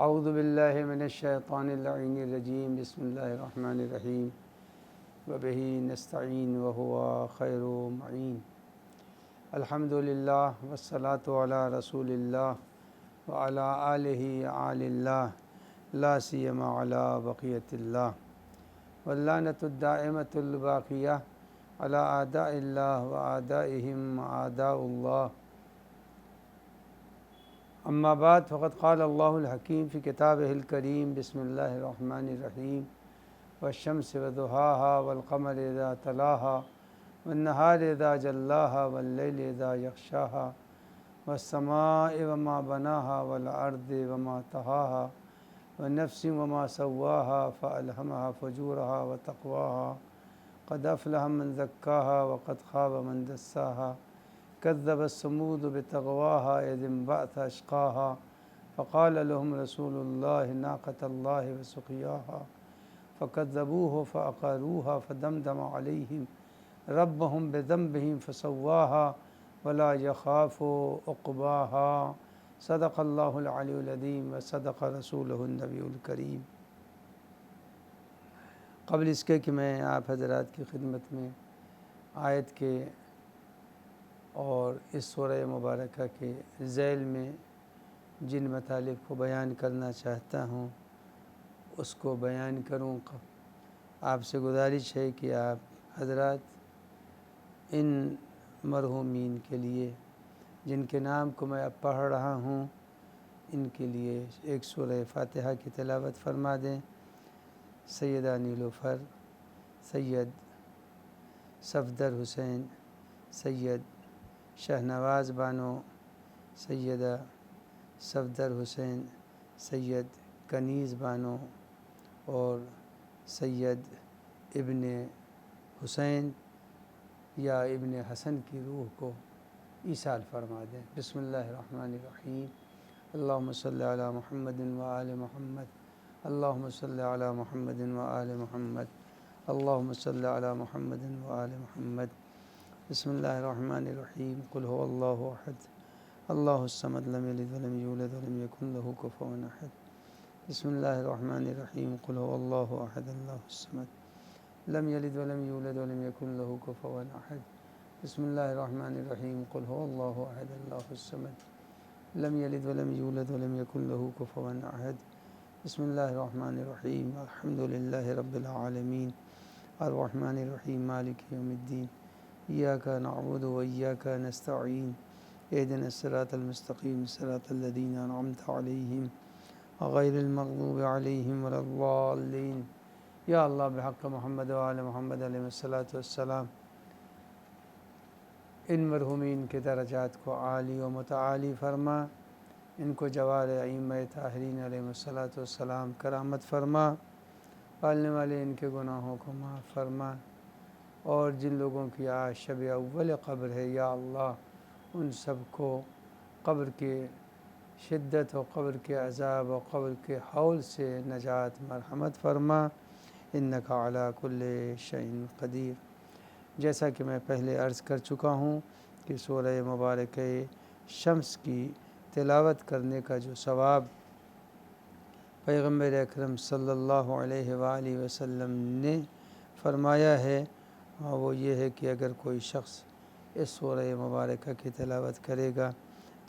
اعوذ باللہ من الشیطان اللعین الرجیم بسم اللہ الرحمن الرحیم وبہ نستعین وہو خیر معین الحمدللہ والصلاة علی رسول اللہ وعلی آلہ آل اللہ لا سیما علی بقیت اللہ واللعنۃ الدائمۃ الباقیہ علی اعداء اللہ واعدائہم اعداء اللہ اما بعد فقد قال اللہ الحکیم فی کتابہ الکریم بسم اللہ الرحمن الرحیم والشمس وضحاها والقمر اذا تلاها والنہار اذا جلاها واللیل اذا یغشاها والسماء وما بناها والارض وما طحاها ونفس وما سواها فألهمها فجورها وتقواها قد افلح من زکاها وقد خاب من دساها كذب الثمود بطغواها إذ انبعث أشقاها فقال لهم رسول الله ناقة الله وسقياها فكذبوه فعقروها فدمدم عليهم ربهم بذنبهم فسواها ولا يخاف عقباها صدق الله العلي العظيم وصدق رسوله النبي الكريم۔ قبل اس کے کہ میں آپ حضرات کی خدمت میں آیت کے اور اس سورہ مبارکہ کے ذیل میں جن مطالب کو بیان کرنا چاہتا ہوں اس کو بیان کروں، آپ سے گزارش ہے کہ آپ حضرات ان مرحومین کے لیے جن کے نام کو میں اب پڑھ رہا ہوں ان کے لیے ایک سورہ فاتحہ کی تلاوت فرما دیں۔ سیدہ نیلوفر، سید صفدر حسین، سید شہنواز بانو، سیدہ صفدر حسین، سید کنیز بانو اور سید ابن حسین یا ابن حسن کی روح کو ایصال فرما دیں۔ بسم اللہ الرحمن الرحیم۔ اللہم صلی علی محمد وآل محمد، اللہم صلی علی محمد وآل محمد، اللہم صلی علی محمد وآل محمد۔ بسم اللہ الرحمن الرحیم۔ قل هو اللہ احد اللہ الصمد لم یلد ولم یولد ولم یکن له کفوا احد۔ بسم اللہ الرحمن الرحیم۔ قل هو اللہ احد اللہ الصمد لم یلد ولم یولد ولم یکن له کفوا احد۔ بسم اللہ الرحمن الرحیم۔ قل هو اللہ احد اللہ الصمد لم یلد ولم یولد ولم یکن له کفوا احد۔ بسم اللہ الرحمن الرحیم۔ الحمد للہ رب العالمین الرحمن الرحیم مالک یوم الدین ایاک نعبد و ایاک نستعین اہدنا الصراط المستقیم صراط الذین انعمت علیہم غیر المغضوب علیہم ولا الضالین۔ یا اللہ بحق محمد و آل محمد علیہ الصلاۃ والسلام ان مرحومین کے درجات کو عالی و متعالی فرما، ان کو جوار ائمہ طاہرین علیہ الصلاۃ والسلام کرامت فرما، پالنے والے ان کے گناہوں کو معاف فرما، اور جن لوگوں کی آج شب اول قبر ہے یا اللہ ان سب کو قبر کے شدت و قبر کے عذاب و قبر کے ہول سے نجات مرحمت فرما، انک علی کل شیء قدیر۔ جیسا کہ میں پہلے عرض کر چکا ہوں کہ سورہ مبارکہ شمس کی تلاوت کرنے کا جو ثواب پیغمبر اکرم صلی اللہ علیہ وآلہ وسلم نے فرمایا ہے وہ یہ ہے کہ اگر کوئی شخص اس سورہ مبارکہ کی تلاوت کرے گا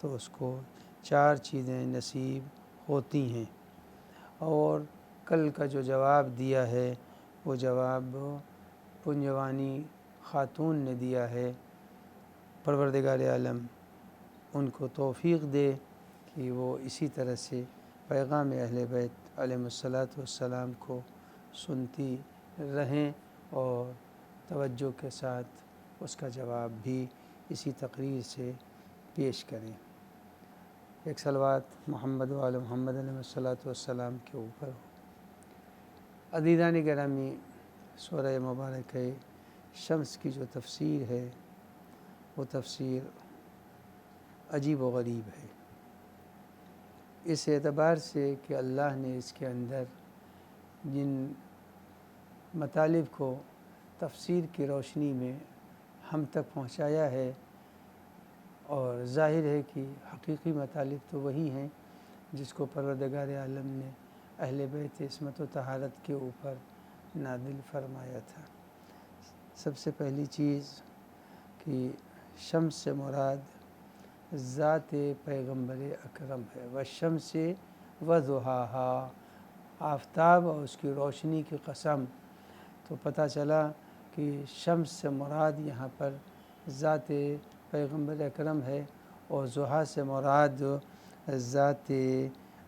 تو اس کو 4 چیزیں نصیب ہوتی ہیں، اور کل کا جو جواب دیا ہے وہ جواب پنجوانی خاتون نے دیا ہے۔ پروردگار عالم ان کو توفیق دے کہ وہ اسی طرح سے پیغام اہل بیت علیہ الصلاۃ والسلام کو سنتی رہیں اور توجہ کے ساتھ اس کا جواب بھی اسی تقریر سے پیش کریں۔ ایک صلوات محمد و آل محمد علیہ الصلاۃ والسلام کے اوپر ہو۔ عزیزان گرامی، سورہ مبارکہ شمس کی جو تفسیر ہے وہ تفسیر عجیب و غریب ہے، اس اعتبار سے کہ اللہ نے اس کے اندر جن مطالب کو تفسیر کی روشنی میں ہم تک پہنچایا ہے، اور ظاہر ہے کہ حقیقی مطالب تو وہی ہیں جس کو پروردگار عالم نے اہل بیت عصمت و طہارت کے اوپر نازل فرمایا تھا۔ سب سے پہلی چیز کہ شمس سے مراد ذات پیغمبر اکرم ہے، والشمس وضحاہا، آفتاب اور اس کی روشنی کی قسم۔ تو پتہ چلا کہ شمس سے مراد یہاں پر ذات پیغمبر اکرم ہے، اور ضحیٰ سے مراد ذات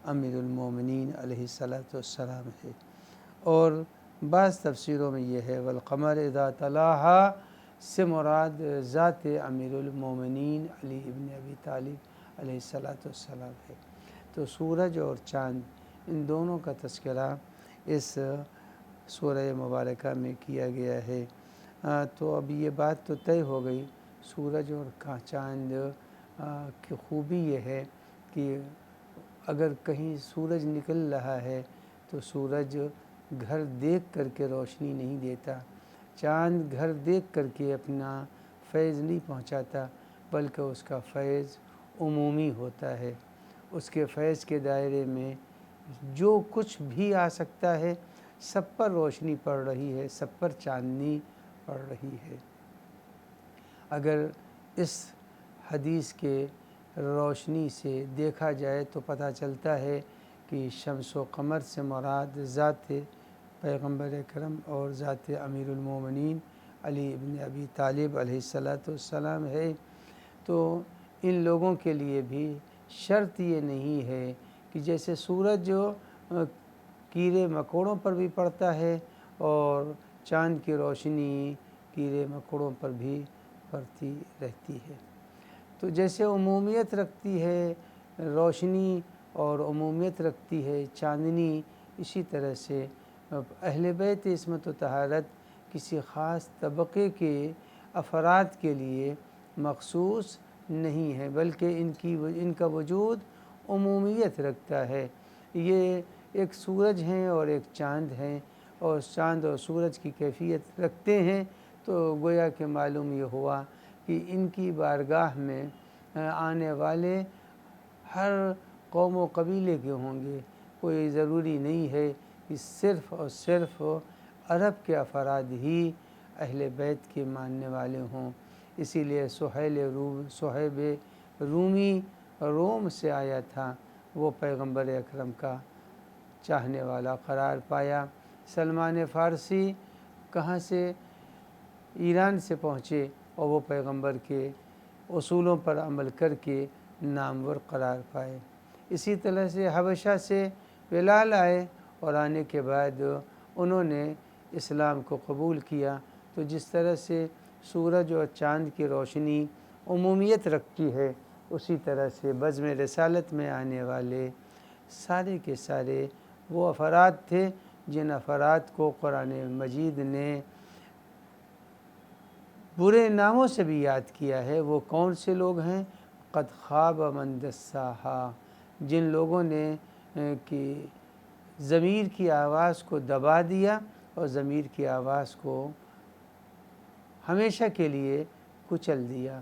امیر المومنین علیہ السلام ہے۔ اور بعض تفسیروں میں یہ ہے والقمر اذا تلاہا سے مراد ذات امیر المومنین علی ابن ابی طالب علیہ السلام ہے۔ تو سورج اور چاند ان دونوں کا تذکرہ اس سورہ مبارکہ میں کیا گیا ہے۔ تو اب یہ بات تو طے ہو گئی، سورج اور چاند کی خوبی یہ ہے کہ اگر کہیں سورج نکل رہا ہے تو سورج گھر دیکھ کر کے روشنی نہیں دیتا، چاند گھر دیکھ کر کے اپنا فیض نہیں پہنچاتا، بلکہ اس کا فیض عمومی ہوتا ہے۔ اس کے فیض کے دائرے میں جو کچھ بھی آ سکتا ہے، سب پر روشنی پڑ رہی ہے، سب پر چاندنی پڑ رہی ہے۔ اگر اس حدیث کے روشنی سے دیکھا جائے تو پتہ چلتا ہے کہ شمس و قمر سے مراد ذات پیغمبر اکرم اور ذات امیر المومنین علی ابن ابی طالب علیہ السلام ہے۔ تو ان لوگوں کے لیے بھی شرط یہ نہیں ہے کہ جیسے سورج جو کیڑے مکوڑوں پر بھی پڑتا ہے اور چاند کی روشنی کیڑے مکوڑوں پر بھی پڑتی رہتی ہے، تو جیسے عمومیت رکھتی ہے روشنی اور عمومیت رکھتی ہے چاندنی، اسی طرح سے اہل بیت عصمت و طہارت کسی خاص طبقے کے افراد کے لیے مخصوص نہیں ہے، بلکہ ان کا وجود عمومیت رکھتا ہے۔ یہ ایک سورج ہیں اور ایک چاند ہیں، اور چاند اور سورج کی کیفیت رکھتے ہیں، تو گویا کہ معلوم یہ ہوا کہ ان کی بارگاہ میں آنے والے ہر قوم و قبیلے کے ہوں گے، کوئی ضروری نہیں ہے کہ صرف اور صرف عرب کے افراد ہی اہل بیت کے ماننے والے ہوں۔ اسی لیے صہیب رومی روم سے آیا تھا، وہ پیغمبر اکرم کا چاہنے والا قرار پایا۔ سلمان فارسی کہاں سے؟ ایران سے پہنچے، اور وہ پیغمبر کے اصولوں پر عمل کر کے نامور قرار پائے۔ اسی طرح سے حبشہ سے بلال آئے، اور آنے کے بعد انہوں نے اسلام کو قبول کیا۔ تو جس طرح سے سورج اور چاند کی روشنی عمومیت رکھتی ہے، اسی طرح سے بزم رسالت میں آنے والے سارے کے سارے وہ افراد تھے جن افراد کو قرآن مجید نے برے ناموں سے بھی یاد کیا ہے۔ وہ کون سے لوگ ہیں؟ قد خواب من دساہا، جن لوگوں نے کہ ضمیر کی آواز کو دبا دیا اور ضمیر کی آواز کو ہمیشہ کے لیے کچل دیا۔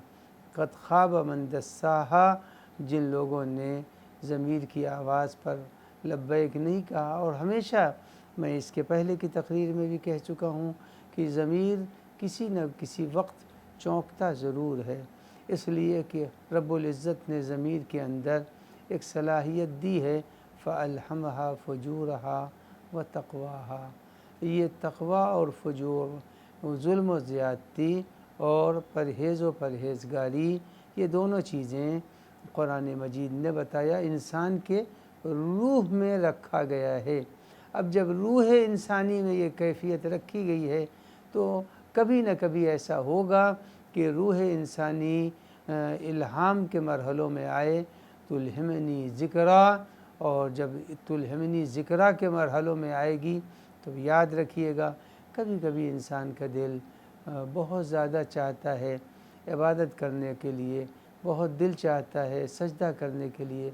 قد خواب من دساہا، جن لوگوں نے ضمیر کی آواز پر لبیک نہیں کہا، اور ہمیشہ میں اس کے پہلے کی تقریر میں بھی کہہ چکا ہوں کہ ضمیر کسی نہ کسی وقت چونکتا ضرور ہے، اس لیے کہ رب العزت نے ضمیر کے اندر ایک صلاحیت دی ہے، فَأَلْحَمَهَا فُجُورَهَا وَتَقْوَاهَا۔ یہ تقوی اور فجور، ظلم و زیادتی اور پرہیز و پرہیزگاری، یہ دونوں چیزیں قرآن مجید نے بتایا انسان کے روح میں رکھا گیا ہے۔ اب جب روح انسانی میں یہ کیفیت رکھی گئی ہے تو کبھی نہ کبھی ایسا ہوگا کہ روح انسانی الہام کے مرحلوں میں آئے، تلہمنی ذکرا، اور جب تلہمنی ذکرا کے مرحلوں میں آئے گی تو یاد رکھیے گا کبھی کبھی انسان کا دل بہت زیادہ چاہتا ہے عبادت کرنے کے لیے، بہت دل چاہتا ہے سجدہ کرنے کے لیے،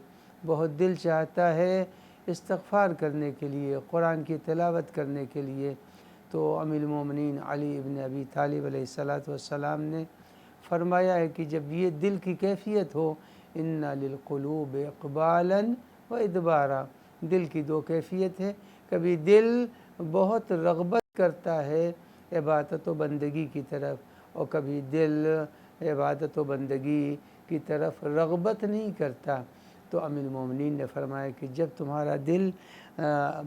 بہت دل چاہتا ہے استغفار کرنے کے لیے، قرآن کی تلاوت کرنے کے لیے۔ تو امیر المومنین علی ابن ابی طالب علیہ السلام نے فرمایا ہے کہ جب یہ دل کی کیفیت ہو، اِنَّ لِلْقُلُوبِ اقبالاً و ادبارا۔ دل کی دو کیفیت ہے، کبھی دل بہت رغبت کرتا ہے عبادت و بندگی کی طرف، اور کبھی دل عبادت و بندگی کی طرف رغبت نہیں کرتا۔ تو امیر المومنین نے فرمایا کہ جب تمہارا دل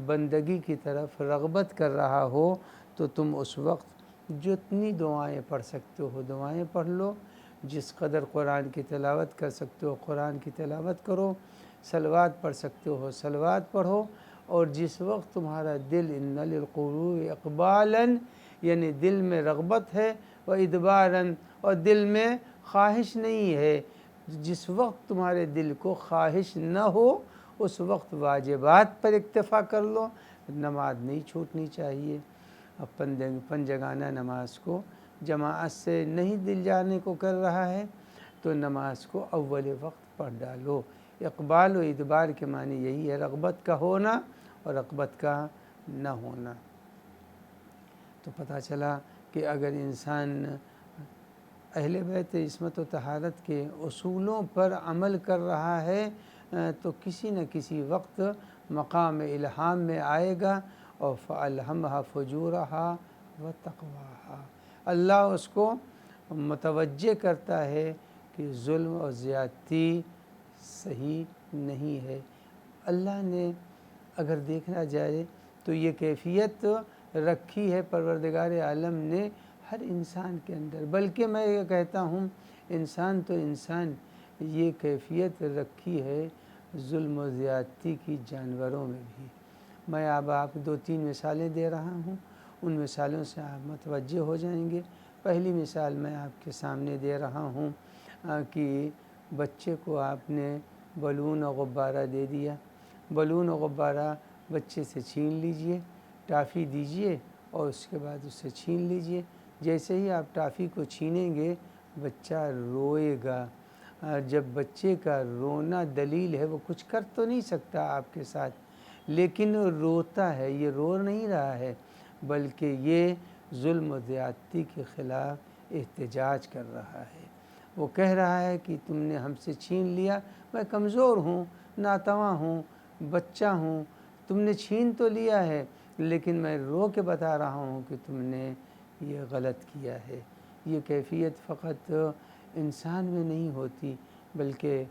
بندگی کی طرف رغبت کر رہا ہو تو تم اس وقت جتنی دعائیں پڑھ سکتے ہو دعائیں پڑھ لو، جس قدر قرآن کی تلاوت کر سکتے ہو قرآن کی تلاوت کرو، صلوات پڑھ سکتے ہو صلوات پڑھو، اور جس وقت تمہارا دل ان للقلوب اقبالا، یعنی دل میں رغبت ہے، و ادبارا، اور دل میں خواہش نہیں ہے، جس وقت تمہارے دل کو خواہش نہ ہو اس وقت واجبات پر اکتفا کر لو، نماز نہیں چھوٹنی چاہیے۔ اب پنجگانہ نماز کو جماعت سے نہیں دل جانے کو کر رہا ہے تو نماز کو اول وقت پڑھ ڈالو۔ اقبال و ادبار کے معنی یہی ہے، رغبت کا ہونا اور رغبت کا نہ ہونا۔ تو پتہ چلا کہ اگر انسان اہل بیت عصمت و طہارت کے اصولوں پر عمل کر رہا ہے تو کسی نہ کسی وقت مقام الہام میں آئے گا، اور فَأَلْهَمْهَا فُجُورَهَا وَتَقْوَاهَا، اللہ اس کو متوجہ کرتا ہے کہ ظلم اور زیادتی صحیح نہیں ہے۔ اللہ نے اگر دیکھنا جائے تو یہ کیفیت رکھی ہے پروردگار عالم نے ہر انسان کے اندر، بلکہ میں یہ کہتا ہوں انسان تو انسان، یہ کیفیت رکھی ہے ظلم و زیادتی کی جانوروں میں بھی۔ میں اب آپ دو تین مثالیں دے رہا ہوں، ان مثالوں سے آپ متوجہ ہو جائیں گے۔ پہلی مثال میں آپ کے سامنے دے رہا ہوں کہ بچے کو آپ نے بلون و غبارہ دے دیا، بلون و غبارہ بچے سے چھین لیجئے، ٹافی دیجئے اور اس کے بعد اسے چھین لیجئے۔ جیسے ہی آپ ٹافی کو چھینیں گے بچہ روئے گا۔ جب بچے کا رونا دلیل ہے، وہ کچھ کر تو نہیں سکتا آپ کے ساتھ لیکن روتا ہے، یہ رو نہیں رہا ہے بلکہ یہ ظلم و زیادتی کے خلاف احتجاج کر رہا ہے۔ وہ کہہ رہا ہے کہ تم نے ہم سے چھین لیا، میں کمزور ہوں، ناتواں ہوں، بچہ ہوں، تم نے چھین تو لیا ہے لیکن میں رو کے بتا رہا ہوں کہ تم نے یہ غلط کیا ہے۔ یہ کیفیت فقط انسان میں نہیں ہوتی بلکہ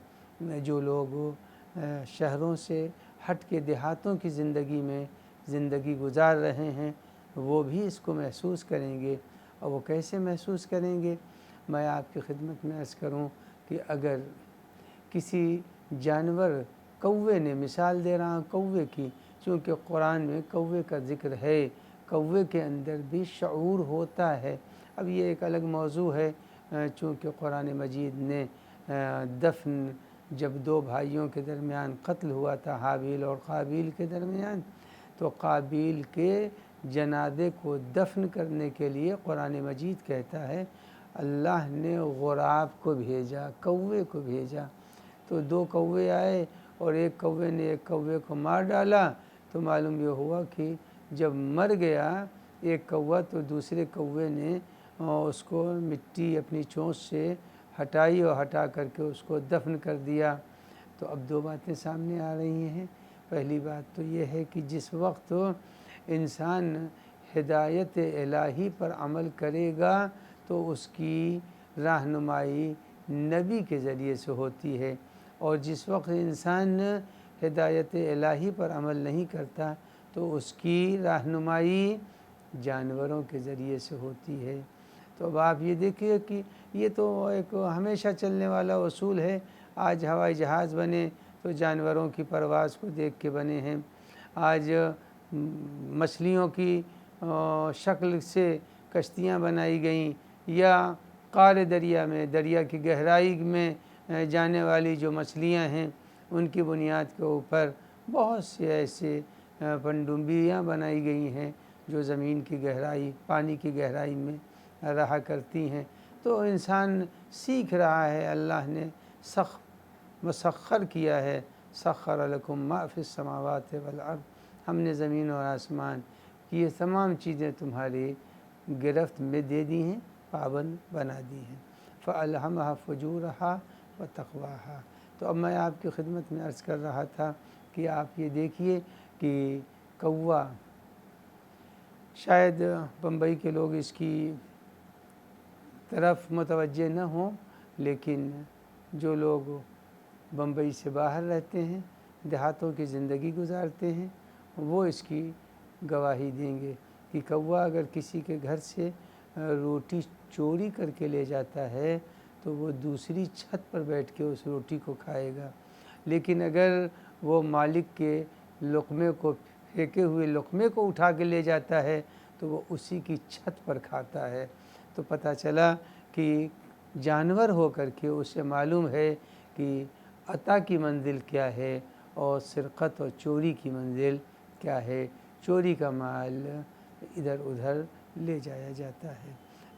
جو لوگ شہروں سے ہٹ کے دیہاتوں کی زندگی میں زندگی گزار رہے ہیں وہ بھی اس کو محسوس کریں گے۔ اور وہ کیسے محسوس کریں گے؟ میں آپ کی خدمت میں عرض کروں کہ اگر کسی جانور، کوے نے، مثال دے رہا ہوں کوے کی، چونکہ قرآن میں کوے کا ذکر ہے، کوے کے اندر بھی شعور ہوتا ہے۔ اب یہ ایک الگ موضوع ہے، چونکہ قرآن مجید نے دفن، جب دو بھائیوں کے درمیان قتل ہوا تھا حابیل اور قابیل کے درمیان، تو قابیل کے جنازے کو دفن کرنے کے لیے قرآن مجید کہتا ہے اللہ نے غراب کو بھیجا، کوے کو بھیجا۔ تو دو کوے آئے اور ایک کوے نے ایک کوے کو مار ڈالا، تو معلوم یہ ہوا کہ جب مر گیا ایک کوا تو دوسرے کوے نے اس کو مٹی اپنی چونچ سے ہٹائی اور ہٹا کر کے اس کو دفن کر دیا۔ تو اب دو باتیں سامنے آ رہی ہیں۔ پہلی بات تو یہ ہے کہ جس وقت انسان ہدایت الہی پر عمل کرے گا تو اس کی رہنمائی نبی کے ذریعے سے ہوتی ہے، اور جس وقت انسان ہدایت الہی پر عمل نہیں کرتا تو اس کی رہنمائی جانوروں کے ذریعے سے ہوتی ہے۔ تو اب آپ یہ دیکھیے کہ یہ تو ایک ہمیشہ چلنے والا اصول ہے۔ آج ہوائی جہاز بنے تو جانوروں کی پرواز کو دیکھ کے بنے ہیں، آج مچھلیوں کی شکل سے کشتیاں بنائی گئیں، یا قعر دریا میں، دریا کی گہرائی میں جانے والی جو مچھلیاں ہیں ان کی بنیاد کے اوپر بہت سے ایسے پنڈبیاں بنائی گئی ہیں جو زمین کی گہرائی، پانی کی گہرائی میں رہا کرتی ہیں۔ تو انسان سیکھ رہا ہے، اللہ نے مسخر کیا ہے، سخر لکم ما فی السماوات والارض، ہم نے زمین اور آسمان کی یہ تمام چیزیں تمہاری گرفت میں دے دی ہیں، پابند بنا دی ہیں۔ فَأَلْهَمَهَا فُجُورَهَا وَتَقْوَاهَا۔ تو اب میں آپ کی خدمت میں عرض کر رہا تھا کہ آپ یہ دیکھیے کہ کوا، شاید بمبئی کے لوگ اس کی طرف متوجہ نہ ہوں، لیکن جو لوگ بمبئی سے باہر رہتے ہیں، دیہاتوں کی زندگی گزارتے ہیں، وہ اس کی گواہی دیں گے کہ کوا اگر کسی کے گھر سے روٹی چوری کر کے لے جاتا ہے تو وہ دوسری چھت پر بیٹھ کے اس روٹی کو کھائے گا، لیکن اگر وہ مالک کے لقمے کو، پھینکے ہوئے لقمے کو اٹھا کے لے جاتا ہے تو وہ اسی کی چھت پر کھاتا ہے۔ تو پتہ چلا کہ جانور ہو کر کے اسے معلوم ہے کہ عطا کی منزل کیا ہے اور سرقت اور چوری کی منزل کیا ہے۔ چوری کا مال ادھر ادھر لے جایا جاتا ہے۔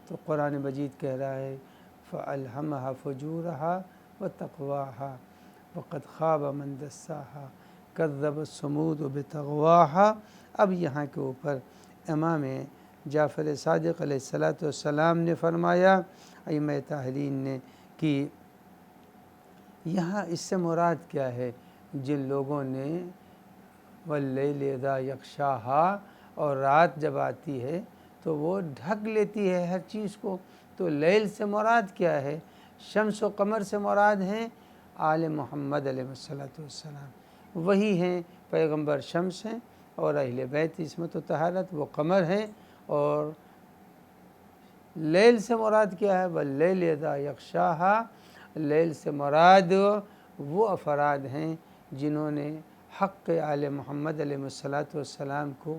تو قرآن مجید کہہ رہا ہے فَأَلْهَمَهَا فُجُورَهَا وَتَقْوَاهَا وَقَدْ خَابَ مَنْ دَسَّاهَا كَذَّبَتْ ثَمُودُ بِطَغْوَاهَا۔ اب یہاں کے اوپر امام جعفر صادق علیہ السلام نے فرمایا، ائمہ تحریر نے، کہ یہاں اس سے مراد کیا ہے؟ جن لوگوں نے وَاللَّيْلِ إِذَا يَغْشَاهَا، اور رات جب آتی ہے تو وہ ڈھک لیتی ہے ہر چیز کو، تو لیل سے مراد کیا ہے؟ شمس و قمر سے مراد ہیں آل محمد علیہ السلام، وہی ہیں پیغمبر شمس ہیں، اور اہل بیت عصمت و طہارت وہ قمر ہیں۔ اور لیل سے مراد کیا ہے؟ وَاللَّيْلِ إِذَا يَغْشَاهَا، لیل سے مراد وہ افراد ہیں جنہوں نے حق آل محمد علیہ السلام کو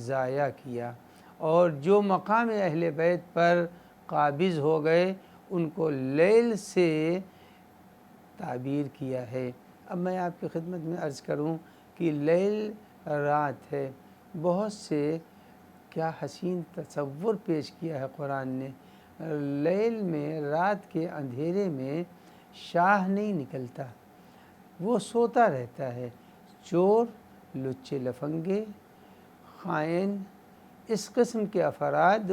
ضائع کیا، اور جو مقام اہل بیت پر قابض ہو گئے ان کو لیل سے تعبیر کیا ہے۔ اب میں آپ کی خدمت میں عرض کروں کہ لیل رات ہے، بہت سے کیا حسین تصور پیش کیا ہے قرآن نے۔ لیل میں، رات کے اندھیرے میں شاہ نہیں نکلتا، وہ سوتا رہتا ہے۔ چور، لچے لفنگے، خائن، اس قسم کے افراد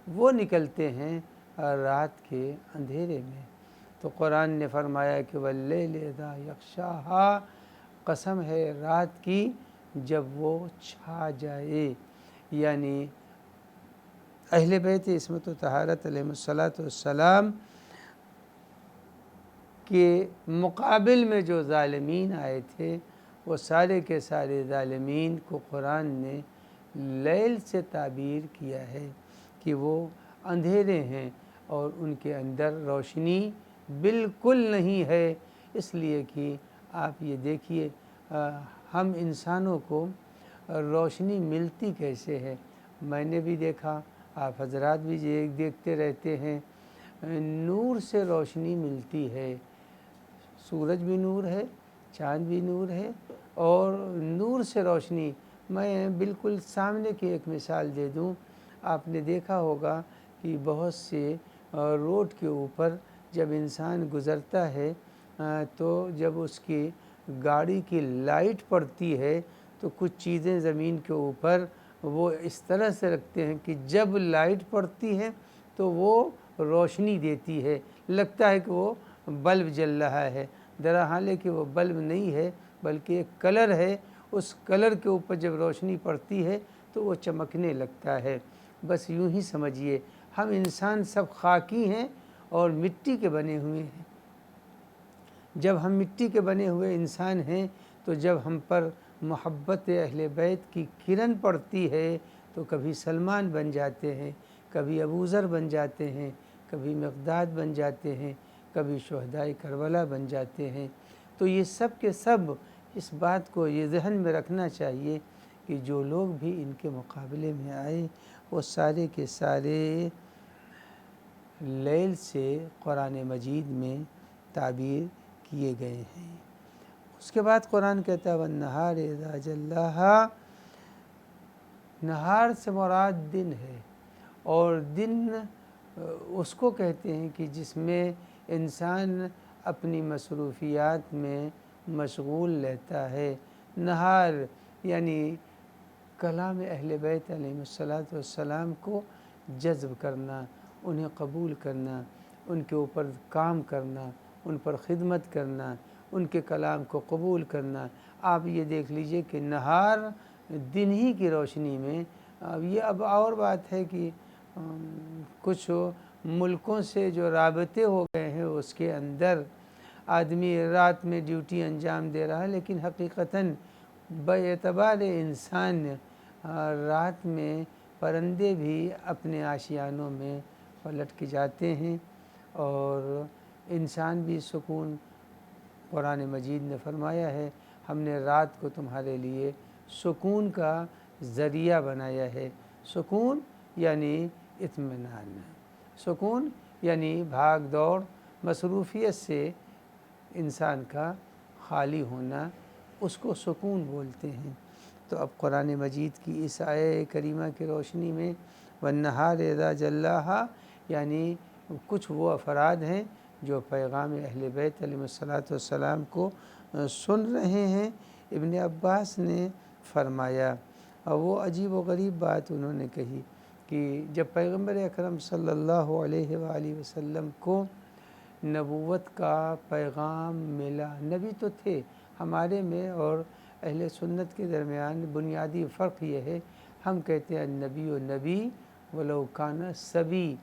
وہ نکلتے ہیں رات کے اندھیرے میں۔ تو قرآن نے فرمایا کہ وَاللَّيْلِ إِذَا يَغْشَاهَا، قسم ہے رات کی جب وہ چھا جائے، یعنی اہل بیت عصمت و طہارت علیہ السلام کے مقابل میں جو ظالمین آئے تھے، وہ سارے کے سارے ظالمین کو قرآن نے لیل سے تعبیر کیا ہے کہ وہ اندھیرے ہیں اور ان کے اندر روشنی بالکل نہیں ہے۔ اس لیے کہ آپ یہ دیکھیے ہم انسانوں کو روشنی ملتی کیسے ہے؟ میں نے بھی دیکھا، آپ حضرات بھی دیکھتے رہتے ہیں، نور سے روشنی ملتی ہے۔ سورج بھی نور ہے، چاند بھی نور ہے، اور نور سے روشنی۔ میں بالکل سامنے کی ایک مثال دے دوں، آپ نے دیکھا ہوگا کہ بہت سے روڈ کے اوپر جب انسان گزرتا ہے تو جب اس کی گاڑی کی لائٹ پڑتی ہے تو کچھ چیزیں زمین کے اوپر وہ اس طرح سے رکھتے ہیں کہ جب لائٹ پڑتی ہے تو وہ روشنی دیتی ہے، لگتا ہے کہ وہ بلب جل رہا ہے، درحالے کہ وہ بلب نہیں ہے بلکہ ایک کلر ہے۔ اس کلر کے اوپر جب روشنی پڑتی ہے تو وہ چمکنے لگتا ہے۔ بس یوں ہی سمجھیے ہم انسان سب خاکی ہیں اور مٹی کے بنے ہوئے ہیں۔ جب ہم مٹی کے بنے ہوئے انسان ہیں تو جب ہم پر محبت اہل بیت کی کرن پڑتی ہے تو کبھی سلمان بن جاتے ہیں، کبھی ابوذر بن جاتے ہیں، کبھی مقداد بن جاتے ہیں، کبھی شہدائے کربلا بن جاتے ہیں۔ تو یہ سب کے سب اس بات کو یہ ذہن میں رکھنا چاہیے کہ جو لوگ بھی ان کے مقابلے میں آئے وہ سارے کے سارے لیل سے قرآن مجید میں تعبیر کیے گئے ہیں۔ اس کے بعد قرآن کہتا ہے وَالنَّهَارِ إِذَا جَلَّاهَا، نہار سے مراد دن ہے، اور دن اس کو کہتے ہیں کہ جس میں انسان اپنی مصروفیات میں مشغول رہتا ہے۔ نہار یعنی کلام اہل بیت علیہ السلام کو جذب کرنا، انہیں قبول کرنا، ان کے اوپر کام کرنا، ان پر خدمت کرنا، ان کے کلام کو قبول کرنا۔ آپ یہ دیکھ لیجئے کہ نہار دن ہی کی روشنی میں، اب یہ اب اور بات ہے کہ کچھ ملکوں سے جو رابطے ہو گئے ہیں اس کے اندر آدمی رات میں ڈیوٹی انجام دے رہا ہے، لیکن حقیقتاً باعتبار انسان رات میں پرندے بھی اپنے آشیانوں میں پلٹ کے جاتے ہیں، اور انسان بھی سکون، قرآن مجید نے فرمایا ہے ہم نے رات کو تمہارے لیے سکون کا ذریعہ بنایا ہے۔ سکون یعنی اطمینان، سکون یعنی بھاگ دوڑ مصروفیت سے انسان کا خالی ہونا، اس کو سکون بولتے ہیں۔ تو اب قرآن مجید کی اس آیہ کریمہ کی روشنی میں والنہار اذا جلاہا، یعنی کچھ وہ افراد ہیں جو پیغام اہل بیت علیہ السلام کو سن رہے ہیں۔ ابن عباس نے فرمایا، اور وہ عجیب و غریب بات انہوں نے کہی کہ جب پیغمبر اکرم صلی اللہ علیہ وآلہ وسلم کو نبوت کا پیغام ملا، نبی تو تھے، ہمارے میں اور اہل سنت کے درمیان بنیادی فرق یہ ہے، ہم کہتے ہیں نبی و نبی ولو کان صبی،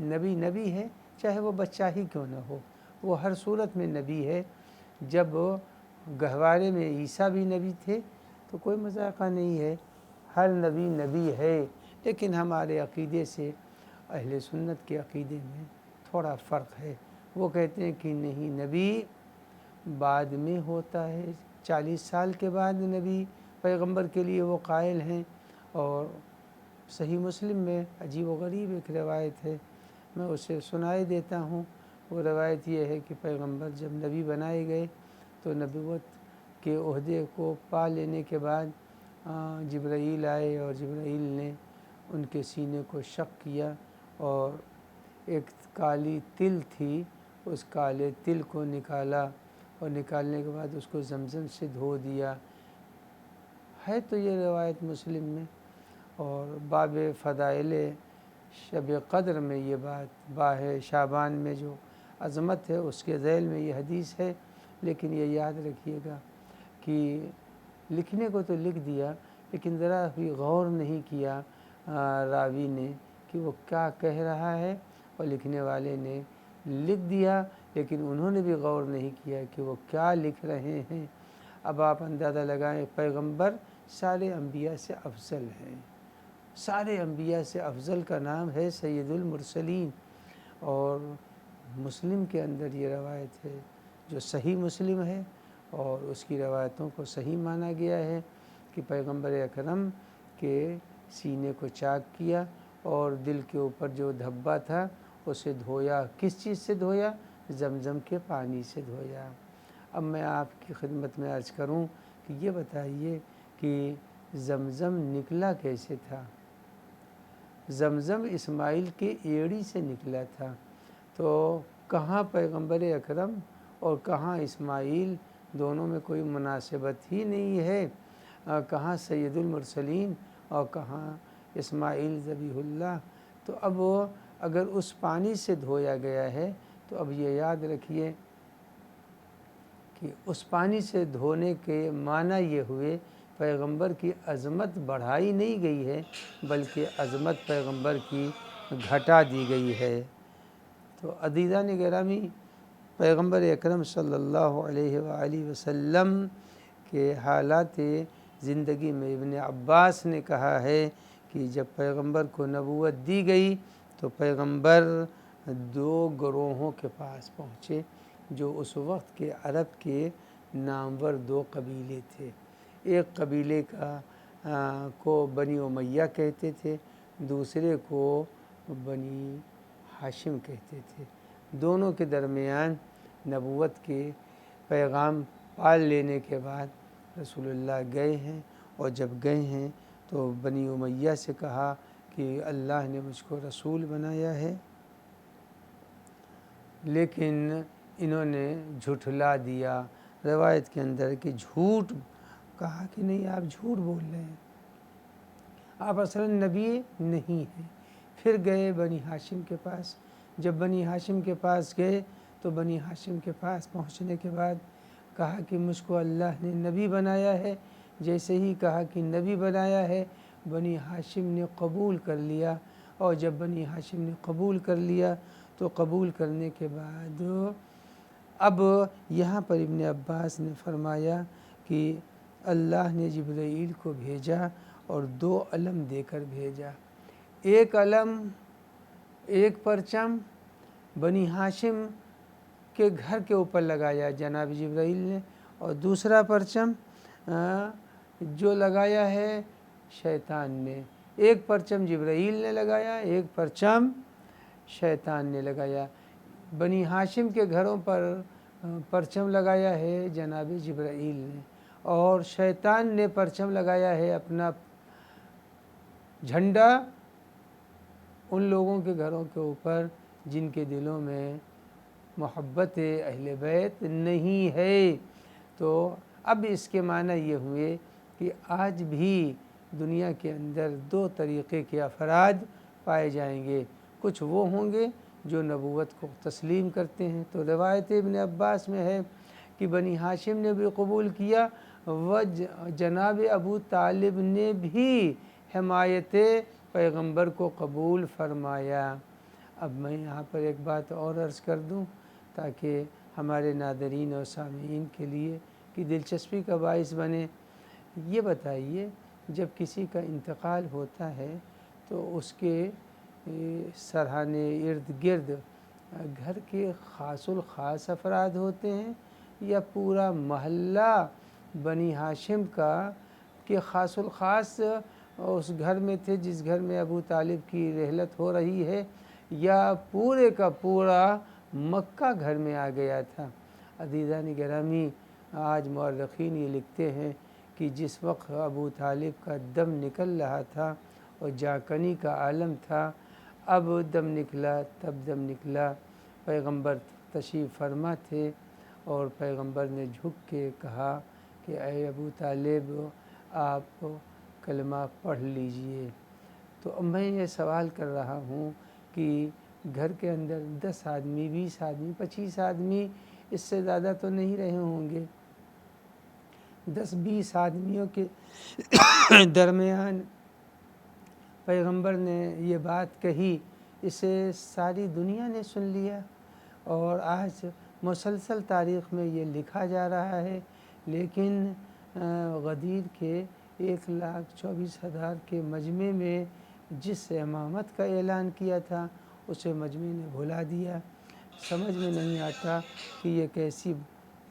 نبی نبی ہے چاہے وہ بچہ ہی کیوں نہ ہو، وہ ہر صورت میں نبی ہے۔ جب گہوارے میں عیسیٰ بھی نبی تھے تو کوئی مذاقہ نہیں ہے، ہر نبی نبی ہے، لیکن ہمارے عقیدے سے اہل سنت کے عقیدے میں تھوڑا فرق ہے۔ وہ کہتے ہیں کہ نہیں، نبی بعد میں ہوتا ہے، 40 سال کے بعد نبی پیغمبر کے لیے وہ قائل ہیں۔ اور صحیح مسلم میں عجیب و غریب ایک روایت ہے، میں اسے سنائے دیتا ہوں۔ وہ روایت یہ ہے کہ پیغمبر جب نبی بنائے گئے تو نبوت کے عہدے کو پا لینے کے بعد جبرائیل آئے، اور جبرائیل نے ان کے سینے کو شق کیا، اور ایک کالی تل تھی، اس کالے تل کو نکالا، اور نکالنے کے بعد اس کو زمزم سے دھو دیا ہے۔ تو یہ روایت مسلم میں، اور باب فضائل شب قدر میں یہ بات، باہ شعبان میں جو عظمت ہے اس کے ذیل میں یہ حدیث ہے۔ لیکن یہ یاد رکھیے گا کہ لکھنے کو تو لکھ دیا، لیکن ذرا بھی غور نہیں کیا راوی نے کہ وہ کیا کہہ رہا ہے، اور لکھنے والے نے لکھ دیا لیکن انہوں نے بھی غور نہیں کیا کہ وہ کیا لکھ رہے ہیں۔ اب آپ اندازہ لگائیں، پیغمبر سارے انبیاء سے افضل ہیں، سارے انبیاء سے افضل کا نام ہے سید المرسلین، اور مسلم کے اندر یہ روایت ہے جو صحیح مسلم ہے، اور اس کی روایتوں کو صحیح مانا گیا ہے کہ پیغمبر اکرم کے سینے کو چاک کیا اور دل کے اوپر جو دھبا تھا اسے دھویا۔ کس چیز سے دھویا؟ زمزم کے پانی سے دھویا۔ اب میں آپ کی خدمت میں عرض کروں کہ یہ بتائیے کہ زمزم نکلا کیسے تھا؟ زمزم اسماعیل کے ایڑی سے نکلا تھا، تو کہاں پیغمبر اکرم اور کہاں اسماعیل، دونوں میں کوئی مناسبت ہی نہیں ہے، کہاں سید المرسلین اور کہاں اسماعیل ذبیح اللہ۔ تو اب اگر اس پانی سے دھویا گیا ہے تو اب یہ یاد رکھیے کہ اس پانی سے دھونے کے معنی یہ ہوئے پیغمبر کی عظمت بڑھائی نہیں گئی ہے بلکہ عظمت پیغمبر کی گھٹا دی گئی ہے۔ تو عزیزان گرامی، پیغمبر اکرم صلی اللہ علیہ وآلہ وسلم کے حالات زندگی میں ابن عباس نے کہا ہے کہ جب پیغمبر کو نبوت دی گئی تو پیغمبر 2 گروہوں کے پاس پہنچے جو اس وقت کے عرب کے نامور 2 قبیلے تھے۔ ایک قبیلے کو بنی امیہ کہتے تھے، دوسرے کو بنی ہاشم کہتے تھے۔ دونوں کے درمیان نبوت کے پیغام پال لینے کے بعد رسول اللہ گئے ہیں، اور جب گئے ہیں تو بنی امیہ سے کہا کہ اللہ نے مجھ کو رسول بنایا ہے، لیکن انہوں نے جھٹلا دیا۔ روایت کے اندر کہ جھوٹ کہا کہ نہیں آپ جھوٹ بول رہے ہیں، آپ اصلاً نبی نہیں ہیں۔ پھر گئے بنی ہاشم کے پاس، جب بنی ہاشم کے پاس گئے تو بنی ہاشم کے پاس پہنچنے کے بعد کہا کہ مجھ کو اللہ نے نبی بنایا ہے، جیسے ہی کہا کہ نبی بنایا ہے بنی ہاشم نے قبول کر لیا، اور جب بنی ہاشم نے قبول کر لیا تو قبول کرنے کے بعد اب یہاں پر ابن عباس نے فرمایا کہ اللہ نے جبرائیل کو بھیجا اور 2 علم دے کر بھیجا۔ ایک علم، ایک پرچم بنی ہاشم کے گھر کے اوپر لگایا جناب جبرائیل نے، اور دوسرا پرچم جو لگایا ہے شیطان نے۔ ایک پرچم جبرائیل نے لگایا، ایک پرچم شیطان نے لگایا۔ بنی ہاشم کے گھروں پر پرچم لگایا ہے جناب جبرائیل نے، اور شیطان نے پرچم لگایا ہے اپنا جھنڈا ان لوگوں کے گھروں کے اوپر جن کے دلوں میں محبت اہل بیت نہیں ہے۔ تو اب اس کے معنی یہ ہوئے کہ آج بھی دنیا کے اندر 2 طریقے کے افراد پائے جائیں گے۔ کچھ وہ ہوں گے جو نبوت کو تسلیم کرتے ہیں، تو روایت ابن عباس میں ہے کہ بنی ہاشم نے بھی قبول کیا، و جناب ابو طالب نے بھی حمایت پیغمبر کو قبول فرمایا۔ اب میں یہاں پر ایک بات اور عرض کر دوں تاکہ ہمارے ناظرین اور سامعین کے لیے کہ دلچسپی کا باعث بنے۔ یہ بتائیے، جب کسی کا انتقال ہوتا ہے تو اس کے سرہانے ارد گرد گھر کے خاص الخاص افراد ہوتے ہیں، یا پورا محلہ بنی ہاشم کا کہ خاص الخاص اس گھر میں تھے جس گھر میں ابو طالب کی رحلت ہو رہی ہے، یا پورے کا پورا مکہ گھر میں آ گیا تھا؟ عزیزان گرامی، آج مورخین یہ لکھتے ہیں کہ جس وقت ابو طالب کا دم نکل رہا تھا اور جاکنی کا عالم تھا، اب دم نکلا تب دم نکلا، پیغمبر تشریف فرما تھے اور پیغمبر نے جھک کے کہا کہ اے ابو طالب آپ کلمہ پڑھ لیجئے۔ تو اب میں یہ سوال کر رہا ہوں کہ گھر کے اندر 10 آدمی، 20 آدمی، 25 آدمی، اس سے زیادہ تو نہیں رہے ہوں گے، 10-20 آدمیوں کے درمیان پیغمبر نے یہ بات کہی، اسے ساری دنیا نے سن لیا، اور آج مسلسل تاریخ میں یہ لکھا جا رہا ہے۔ لیکن غدیر کے 1,24,000 کے مجمع میں جس امامت کا اعلان کیا تھا اسے مجمع نے بھلا دیا۔ سمجھ میں نہیں آتا کہ یہ کیسی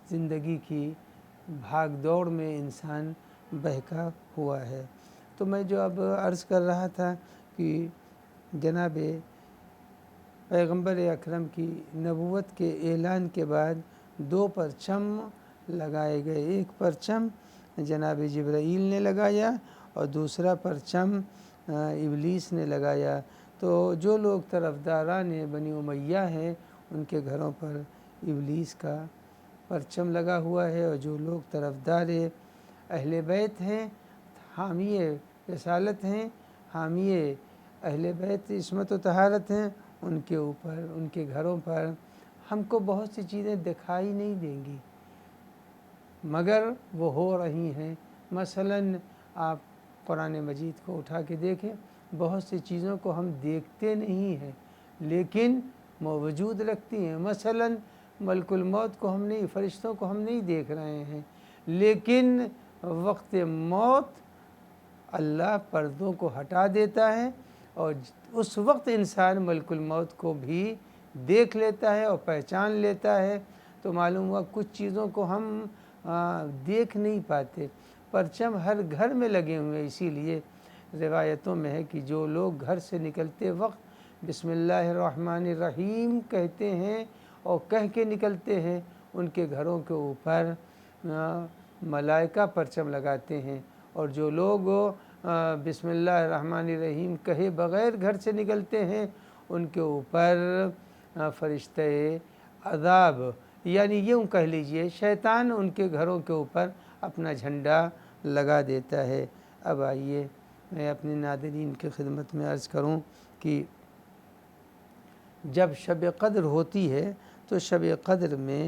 زندگی کی بھاگ دوڑ میں انسان بہکا ہوا ہے۔ تو میں جو اب عرض کر رہا تھا کہ جناب پیغمبر اکرم کی نبوت کے اعلان کے بعد 2 پرچم لگائے گئے۔ ایک پرچم جناب جبرائیل نے لگایا اور دوسرا پرچم ابلیس نے لگایا۔ تو جو لوگ طرفداران بنی امیہ ہیں ان کے گھروں پر ابلیس کا پرچم لگا ہوا ہے، اور جو لوگ طرفدار اہل بیت ہیں، حامی رسالت ہیں، حامی اہل بیت عصمت و طہارت ہیں، ان کے اوپر، ان کے گھروں پر ہم کو بہت سی چیزیں دکھائی نہیں دیں گی مگر وہ ہو رہی ہیں۔ مثلاً آپ قرآن مجید کو اٹھا کے دیکھیں، بہت سی چیزوں کو ہم دیکھتے نہیں ہیں لیکن موجود رکھتی ہیں۔ مثلاً ملک الموت کو ہم نہیں، فرشتوں کو ہم نہیں دیکھ رہے ہیں، لیکن وقت موت اللہ پردوں کو ہٹا دیتا ہے اور اس وقت انسان ملک الموت کو بھی دیکھ لیتا ہے اور پہچان لیتا ہے۔ تو معلوم ہوا کچھ چیزوں کو ہم دیکھ نہیں پاتے۔ پرچم ہر گھر میں لگے ہوئے، اسی لیے روایتوں میں ہے کہ جو لوگ گھر سے نکلتے وقت بسم اللہ الرحمن الرحیم کہتے ہیں اور کہہ کے نکلتے ہیں، ان کے گھروں کے اوپر ملائکہ پرچم لگاتے ہیں، اور جو لوگ بسم اللہ الرحمن الرحیم کہے بغیر گھر سے نکلتے ہیں ان کے اوپر فرشتے عذاب، یعنی یوں کہہ لیجئے شیطان ان کے گھروں کے اوپر اپنا جھنڈا لگا دیتا ہے۔ اب آئیے میں اپنے ناظرین کی خدمت میں عرض کروں کہ جب شب قدر ہوتی ہے تو شب قدر میں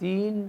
3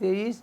23,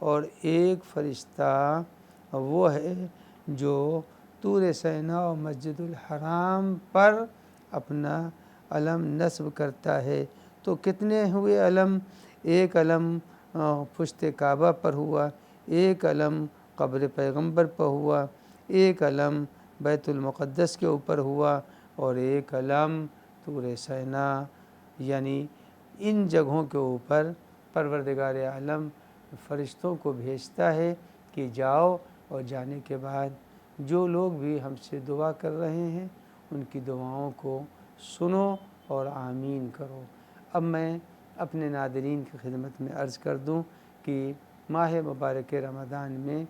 اور ایک فرشتہ وہ ہے جو طور سینا اور مسجد الحرام پر اپنا علم نصب کرتا ہے۔ تو کتنے ہوئے علم؟ ایک علم پشت کعبہ پر ہوا، ایک علم قبر پیغمبر پر ہوا، ایک علم بیت المقدس کے اوپر ہوا، اور ایک علم طور سینا۔ یعنی ان جگہوں کے اوپر پروردگار عالم فرشتوں کو بھیجتا ہے کہ جاؤ، اور جانے کے بعد جو لوگ بھی ہم سے دعا کر رہے ہیں ان کی دعاؤں کو سنو اور آمین کرو۔ اب میں اپنے ناظرین کی خدمت میں عرض کر دوں کہ ماہ مبارک رمضان میں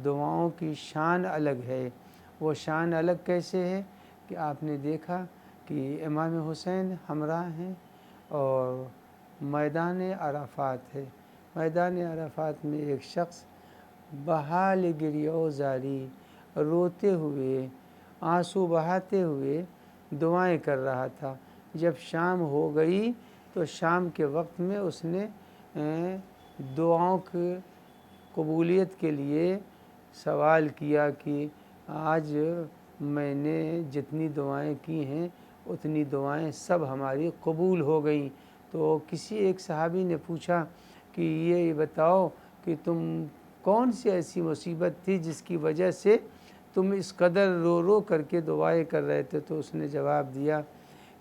دعاؤں کی شان الگ ہے۔ وہ شان الگ کیسے ہے کہ آپ نے دیکھا کہ امام حسین ہمراہ ہیں اور میدان عرفات ہے۔ میدان عرفات میں ایک شخص بحال گریہ و زاری روتے ہوئے، آنسو بہاتے ہوئے دعائیں کر رہا تھا۔ جب شام ہو گئی تو شام کے وقت میں اس نے دعاؤں کی قبولیت کے لیے سوال کیا کہ آج میں نے جتنی دعائیں کی ہیں اتنی دعائیں سب ہماری قبول ہو گئیں۔ تو کسی ایک صحابی نے پوچھا کہ یہ بتاؤ کہ تم کون سی ایسی مصیبت تھی جس کی وجہ سے تم اس قدر رو رو کر کے دعائیں کر رہے تھے؟ تو اس نے جواب دیا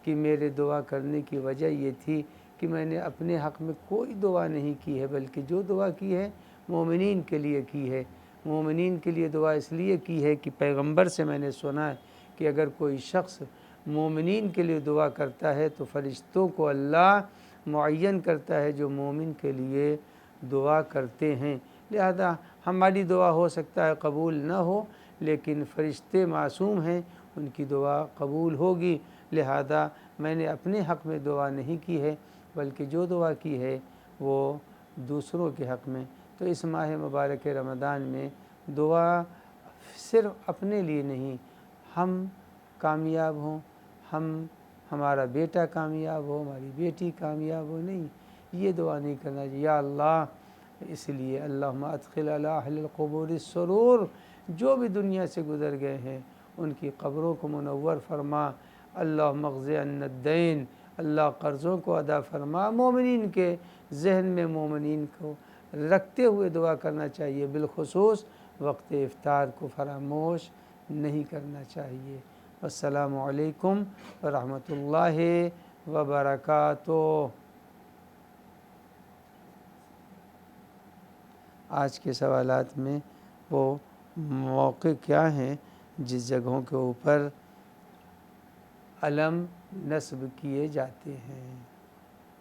کہ میرے دعا کرنے کی وجہ یہ تھی کہ میں نے اپنے حق میں کوئی دعا نہیں کی ہے، بلکہ جو دعا کی ہے مومنین کے لیے کی ہے۔ مومنین کے لیے دعا اس لیے کی ہے کہ پیغمبر سے میں نے سنا ہے کہ اگر کوئی شخص مومنین کے لیے دعا کرتا ہے تو فرشتوں کو اللہ معین کرتا ہے جو مومن کے لیے دعا کرتے ہیں۔ لہذا ہماری دعا ہو سکتا ہے قبول نہ ہو، لیکن فرشتے معصوم ہیں، ان کی دعا قبول ہوگی۔ لہذا میں نے اپنے حق میں دعا نہیں کی ہے، بلکہ جو دعا کی ہے وہ دوسروں کے حق میں۔ تو اس ماہ مبارک رمضان میں دعا صرف اپنے لیے نہیں، ہم کامیاب ہوں، ہمارا بیٹا کامیاب ہو، ہماری بیٹی کامیاب ہو، نہیں، یہ دعا نہیں کرنا چاہیے یا اللہ۔ اس لیے اللہم ادخل علی اہل القبور السرور، جو بھی دنیا سے گزر گئے ہیں ان کی قبروں کو منور فرما۔ اللہم اقض عنا الدین، اللہ قرضوں کو ادا فرما۔ مومنین کے ذہن میں مومنین کو رکھتے ہوئے دعا کرنا چاہیے، بالخصوص وقت افطار کو فراموش نہیں کرنا چاہیے۔ السلام علیکم ورحمۃ اللہ وبرکاتہ۔ آج کے سوالات میں وہ موقع کیا ہیں جس جگہوں کے اوپر علم نصب کیے جاتے ہیں؟